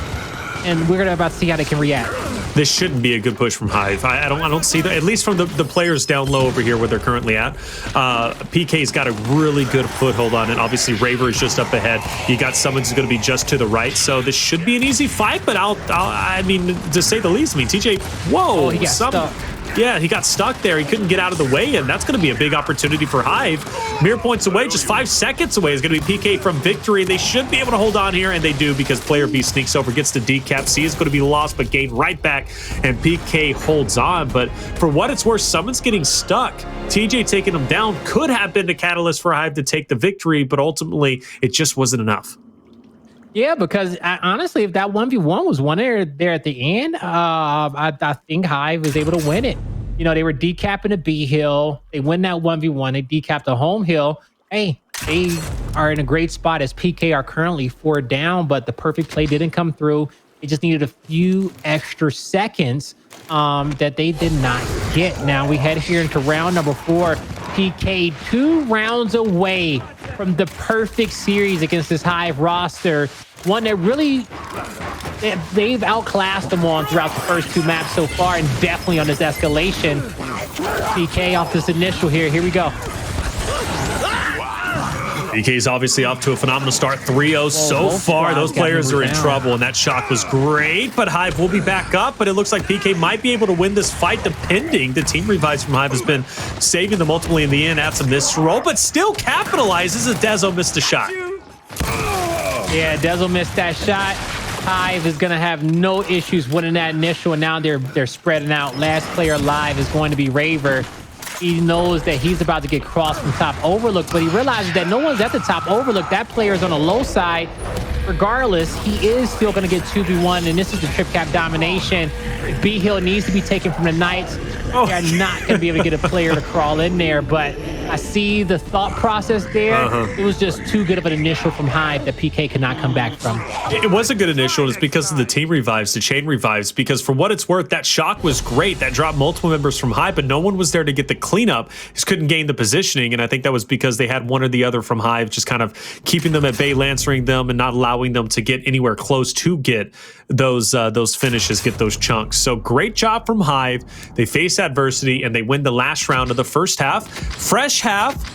and we're about to see how they can react. This shouldn't be a good push from Hive. I don't see that, at least from the players down low over here where they're currently at. PK's got a really good foothold on it. Obviously, Raver is just up ahead. You got Sumuns is going to be just to the right, so this should be an easy fight. But I mean, to say the least, I mean, TJ, whoa, he got stuck. Yeah, he got stuck there. He couldn't get out of the way, and that's going to be a big opportunity for Hive. Mere points away, just 5 seconds away is going to be PK from victory. They should be able to hold on here, and they do because player B sneaks over, gets the decap. C is going to be lost, but gained right back, and PK holds on. But for what it's worth, Sumuns getting stuck. TJ taking him down could have been the catalyst for Hive to take the victory, but ultimately it just wasn't enough. Yeah, because honestly, if that 1v1 was won there at the end, I think Hive was able to win it. You know, they were decapping the B hill. They win that 1v1. They decapped the home hill. Hey, they are in a great spot as PK are currently 4 down, but the perfect play didn't come through. They just needed a few extra seconds that they did not get. Now we head here into round number 4. PK 2 rounds away from the perfect series against this Hive roster. One that really, they've outclassed them on throughout the first 2 maps so far, and definitely on this escalation. PK off this initial here. Here we go. PK's obviously off to a phenomenal start. 3-0 so far. Those players are in trouble, and that shock was great. But Hive will be back up, but it looks like PK might be able to win this fight, depending. The team revives from Hive has been saving them ultimately in the end. That's a missed roll, but still capitalizes as Dezo missed a shot. Yeah, Dezo missed that shot. Hive is going to have no issues winning that initial, and now they're spreading out. Last player alive is going to be Raver. He knows that he's about to get crossed from top overlook, but he realizes that no one's at the top overlook. That player is on the low side. Regardless, he is still going to get 2v1, and this is the trip cap domination. B hill needs to be taken from the Knights. They're not going to be able to get a player to crawl in there, but I see the thought process there. It was just too good of an initial from Hive that PK could not come back from. It was a good initial. It's because of the team revives, the chain revives, because for what it's worth, that shock was great. That dropped multiple members from Hive, but no one was there to get the cleanup. Just couldn't gain the positioning, and I think that was because they had one or the other from Hive, just kind of keeping them at bay, lancering them, and not allowing them to get anywhere close to get those finishes, get those chunks. So great job from Hive. They face adversity, and they win the last round of the first half. Fresh half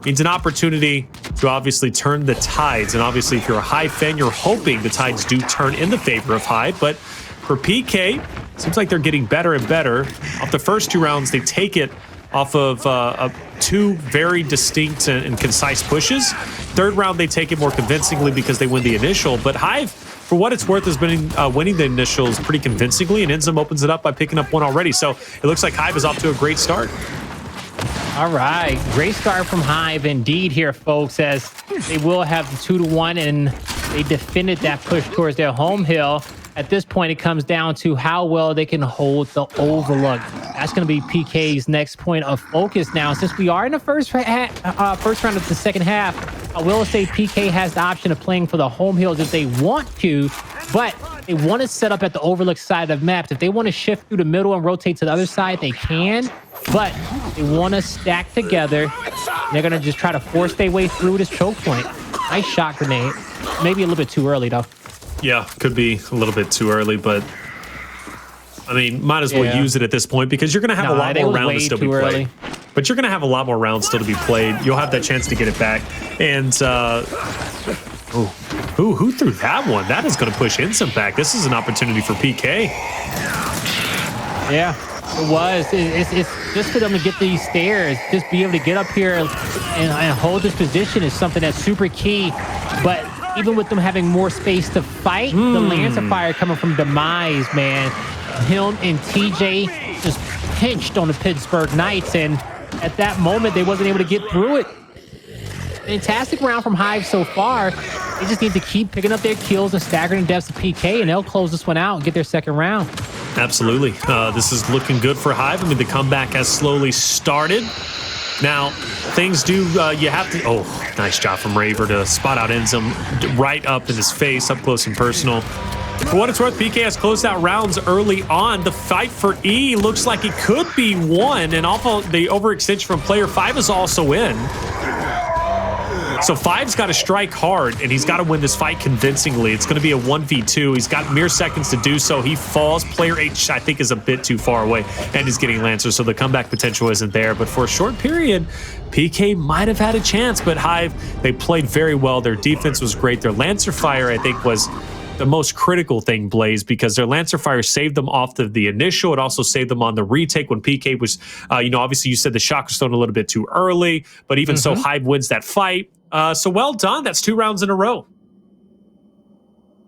means an opportunity to obviously turn the tides. And obviously, if you're a Hive fan, you're hoping the tides do turn in the favor of Hive. But for PK, seems like they're getting better and better. Off the first 2 rounds, they take it off of 2 very distinct and concise pushes. Third round, they take it more convincingly because they win the initial. But Hive, for what it's worth, has been winning the initials pretty convincingly, and INZEM opens it up by picking up 1 already. So it looks like Hive is off to a great start. All right, great start from Hive indeed here, folks, as they will have the 2-1, and they defended that push towards their home hill. At this point, it comes down to how well they can hold the overlook. That's going to be PK's next point of focus now. Since we are in the first round of the second half, I will say PK has the option of playing for the home hills if they want to, but they want to set up at the overlook side of maps. If they want to shift through the middle and rotate to the other side, they can, but they want to stack together. They're going to just try to force their way through this choke point. Nice shot grenade. Maybe a little bit too early, though. Yeah, could be a little bit too early, but I mean, might as well use it at this point because you're going to have a lot more rounds to still be played. But you're going to have a lot more rounds still to be played. You'll have that chance to get it back. And who threw that one? That is going to push INZEM back. This is an opportunity for PK. Yeah, it was. It's just for them to get these stairs, just be able to get up here and hold this position is something that's super key. But even with them having more space to fight, the Lancer Fire coming from Demise, man. Him and TJ just pinched on the Pittsburgh Knights, and at that moment, they wasn't able to get through it. Fantastic round from Hive so far. They just need to keep picking up their kills and staggering deaths to PK, and they'll close this one out and get their second round. Absolutely. This is looking good for Hive. I mean, the comeback has slowly started. Now, things do, you have to, oh, nice job from Raver to spot out INZEM right up in his face, up close and personal. For what it's worth, PK has closed out rounds early on. The fight for E looks like it could be won, and also the overextension from player 5 is also in. So 5's got to strike hard, and he's got to win this fight convincingly. It's going to be a 1v2. He's got mere seconds to do so. He falls. Player H, I think, is a bit too far away, and he's getting Lancer, so the comeback potential isn't there. But for a short period, PK might have had a chance, but Hive, they played very well. Their defense was great. Their Lancer Fire, I think, was the most critical thing, Blaze, because their Lancer Fire saved them off the initial. It also saved them on the retake when PK was, obviously you said the shock was thrown a little bit too early, but even so, Hive wins that fight. So well done. That's 2 rounds in a row.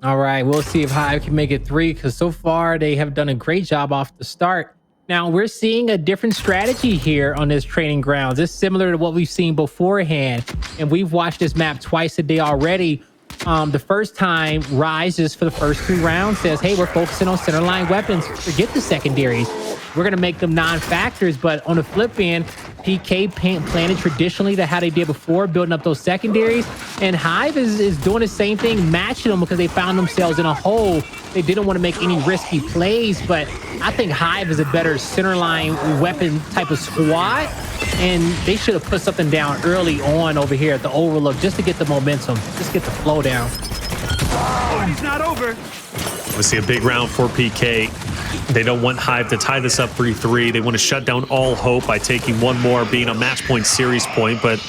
All right, we'll see if Hive can make it 3, because so far they have done a great job off the start. Now, we're seeing a different strategy here on this training grounds. It's similar to what we've seen beforehand, and we've watched this map twice a day already. The first time, Rise for the first 3 rounds says, hey, we're focusing on centerline weapons. Forget the secondaries. We're going to make them non-factors. But on the flip end, PK planted traditionally to how they did before, building up those secondaries. And Hive is doing the same thing, matching them because they found themselves in a hole. They didn't want to make any risky plays, but I think Hive is a better centerline weapon type of squad. And they should have put something down early on over here at the Overlook just to get the momentum, just get the flow down. Oh, he's not over. We see a big round for PK. They don't want Hive to tie this up 3-3. They want to shut down all hope by taking one more, being a match point, series point. But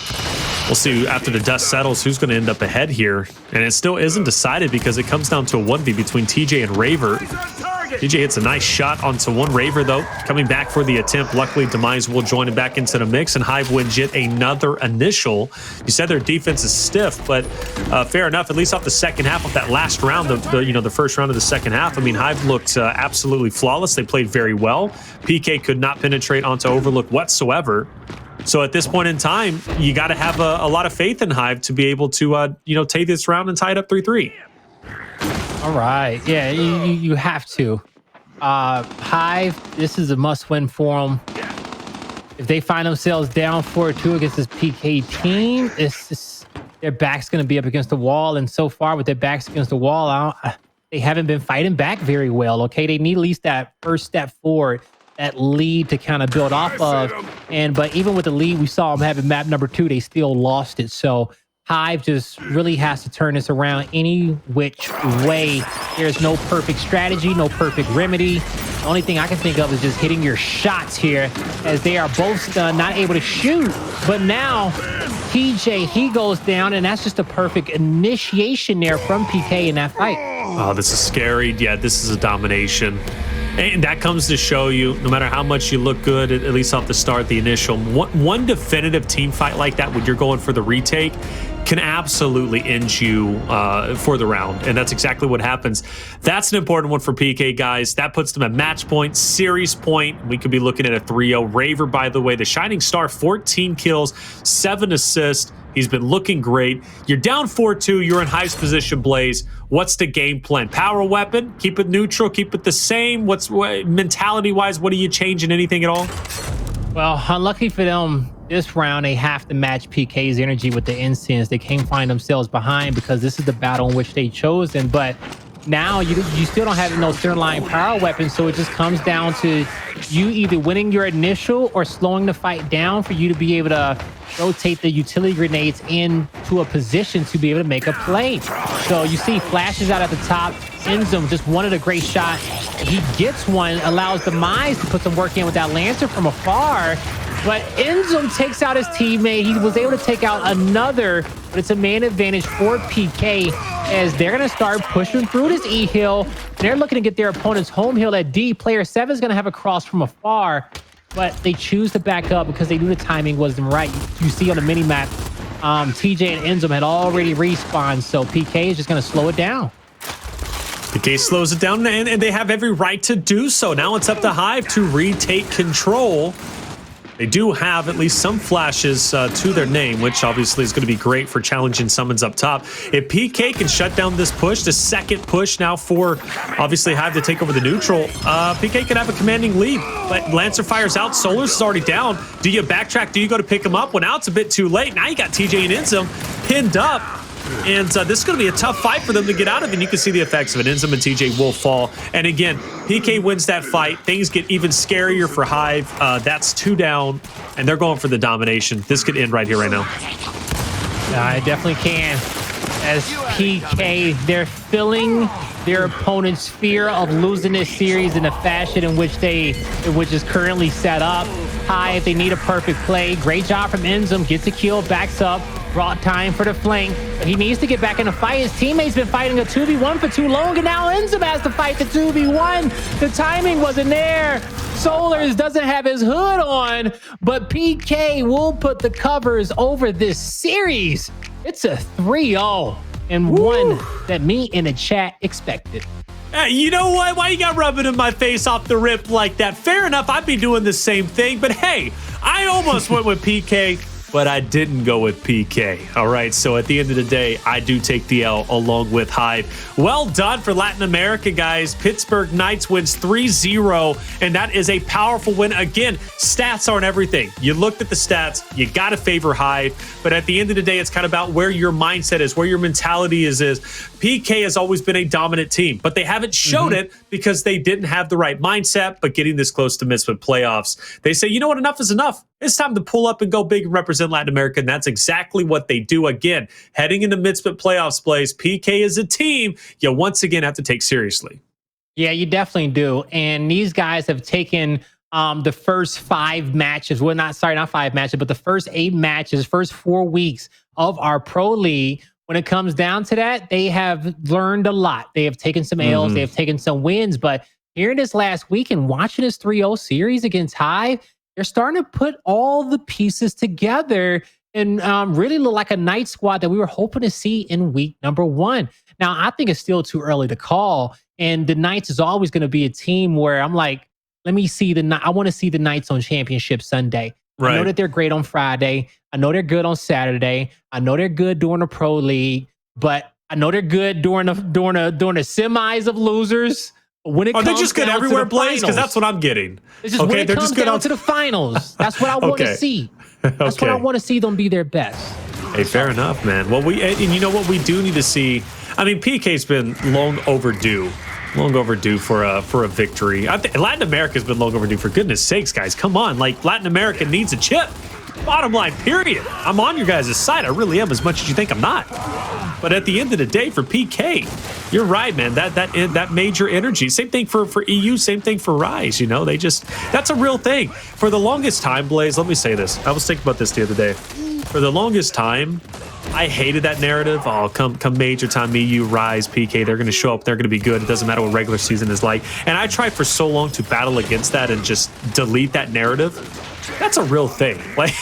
we'll see after the dust settles who's going to end up ahead here. And it still isn't decided because it comes down to a 1v between TJ and Raver. TJ hits a nice shot onto one Raver, though, coming back for the attempt. Luckily, Demise will join him back into the mix, and Hive wins yet another initial. You said their defense is stiff, but fair enough, at least off the second half of that last round, the first round of the second half. I mean, Hive looked absolutely flawless. They played very well. PK could not penetrate onto Overlook whatsoever. So at this point in time, you got to have a lot of faith in Hive to be able to, take this round and tie it up 3-3. All right. Yeah, you have to. Hive, this is a must-win for them. If they find themselves down 4-2 against this PK team, their back's going to be up against the wall. And so far, with their backs against the wall, they haven't been fighting back very well. Okay, they need at least that first step forward, that lead to kind of build off of. But even with the lead, we saw them having map number 2, they still lost it. So Hive just really has to turn this around any which way. There's no perfect strategy, no perfect remedy. The only thing I can think of is just hitting your shots here, as they are both stunned, not able to shoot. But now TJ, he goes down, and that's just a perfect initiation there from PK in that fight. Oh, this is scary. Yeah, this is a domination. And that comes to show you, no matter how much you look good, at least off the start, the initial, one definitive team fight like that when you're going for the retake can absolutely end you for the round. And that's exactly what happens. That's an important one for PK, guys. That puts them at match point, series point. We could be looking at a 3-0. Raver, by the way, the shining star, 14 kills, 7 assists. He's been looking great. You're down 4-2. You're in Hive's position, Blaze. What's the game plan? Power weapon? Keep it neutral? Keep it the same? What's mentality-wise? What are you changing? Anything at all? Well, unlucky for them, this round they have to match PK's energy with the incense. They can't find themselves behind because this is the battle in which they chosen. But now you still don't have no centerline power weapon, so it just comes down to you either winning your initial or slowing the fight down for you to be able to rotate the utility grenades into a position to be able to make a play. So you see flashes out at the top. INZEM just wanted a great shot. He gets one, allows Demise to put some work in with that Lancer from afar. But INZEM takes out his teammate. He was able to take out another, but it's a man advantage for PK as they're going to start pushing through this E-hill. They're looking to get their opponent's home hill at D. Player 7 is going to have a cross from afar, but they choose to back up because they knew the timing wasn't right. You see on the mini-map, TJ and INZEM had already respawned, so PK is just going to slow it down. PK slows it down, and they have every right to do so. Now it's up to Hive to retake control. They do have at least some flashes to their name, which obviously is going to be great for challenging Sumuns up top. If PK can shut down this push, the second push now for obviously Hive to take over the neutral, PK can have a commanding lead. But Lancer fires out. Solurs is already down. Do you backtrack? Do you go to pick him up? Well, now it's a bit too late. Now you got TJ and INZEM pinned up. And this is going to be a tough fight for them to get out of, and you can see the effects of it. INZEM and TJ will fall. And again, PK wins that fight. Things get even scarier for Hive. That's 2 down, and they're going for the domination. This could end right here, right now. It definitely can. As PK, they're filling their opponent's fear of losing this series in the fashion in which is currently set up. Hive, they need a perfect play. Great job from INZEM. Gets a kill, backs up. Brought time for the flank, but he needs to get back in the fight. His teammates been fighting a 2v1 for too long, and now INZEM has to fight the 2v1. The timing wasn't there. Solurs doesn't have his hood on, but PK will put the covers over this series. It's a 3-0 and one that me in the chat expected. Hey, you know what? Why you got rubbing in my face off the rip like that? Fair enough, I'd be doing the same thing, but hey, I almost went with PK, but I didn't go with PK. All right, so at the end of the day, I do take the L along with Hive. Well done for Latin America, guys. Pittsburgh Knights wins 3-0, and that is a powerful win. Again, stats aren't everything. You looked at the stats, you got to favor Hive, but at the end of the day, it's kind of about where your mindset is, where your mentality is. PK has always been a dominant team, but they haven't showed it because they didn't have the right mindset, but getting this close to Misfit playoffs, they say, you know what, enough is enough. It's time to pull up and go big and represent Latin America, and that's exactly what they do. Again, heading into Misfit playoffs plays, PK is a team you once again have to take seriously. Yeah, you definitely do. And these guys have taken the first 5 matches. Well, not 5 matches, but the first 8 matches, first 4 weeks of our pro league. When it comes down to that, they have learned a lot. They have taken some L's, they have taken some wins, but here in this last week and watching this 3-0 series against Hive, they're starting to put all the pieces together and really look like a Knight squad that we were hoping to see in week number 1. Now, I think it's still too early to call, and the Knights is always going to be a team where I'm like, let me see I want to see the Knights on Championship Sunday. Right. I know that they're great on Friday. I know they're good on Saturday. I know they're good during the pro league, but I know they're good during the semis of losers. When it Are they just good everywhere, Blaze? Because that's what I'm getting. It's just when it comes down to the finals. That's what I want to see. That's what I want to see them be their best. Hey, fair enough, man. Well, and you know what we do need to see? I mean, PK's been long overdue for a victory. I think Latin America's been long overdue. For goodness sakes, guys, come on! Like Latin America needs a chip. Bottom line, period. I'm on your guys' side. I really am, as much as you think I'm not. But at the end of the day, for PK, you're right, man. That major energy. Same thing for EU. Same thing for Rise. You know, that's a real thing. For the longest time, Blaze. Let me say this. I was thinking about this the other day. For the longest time, I hated that narrative. Oh, come major time, EU, Rise, PK, they're going to show up. They're going to be good. It doesn't matter what regular season is like. And I tried for so long to battle against that and just delete that narrative. That's a real thing. Like,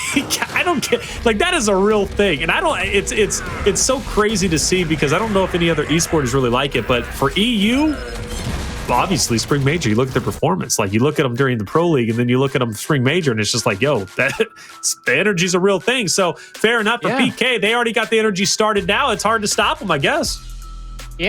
I don't get, like, that is a real thing. And I don't, it's so crazy to see because I don't know if any other esports really like it, but for EU, obviously Spring Major, you look at their performance, like you look at them during the Pro League and then you look at them Spring Major and it's just like, yo, the energy's a real thing. So fair enough for PK. They already got the energy started now. It's hard to stop them, I guess.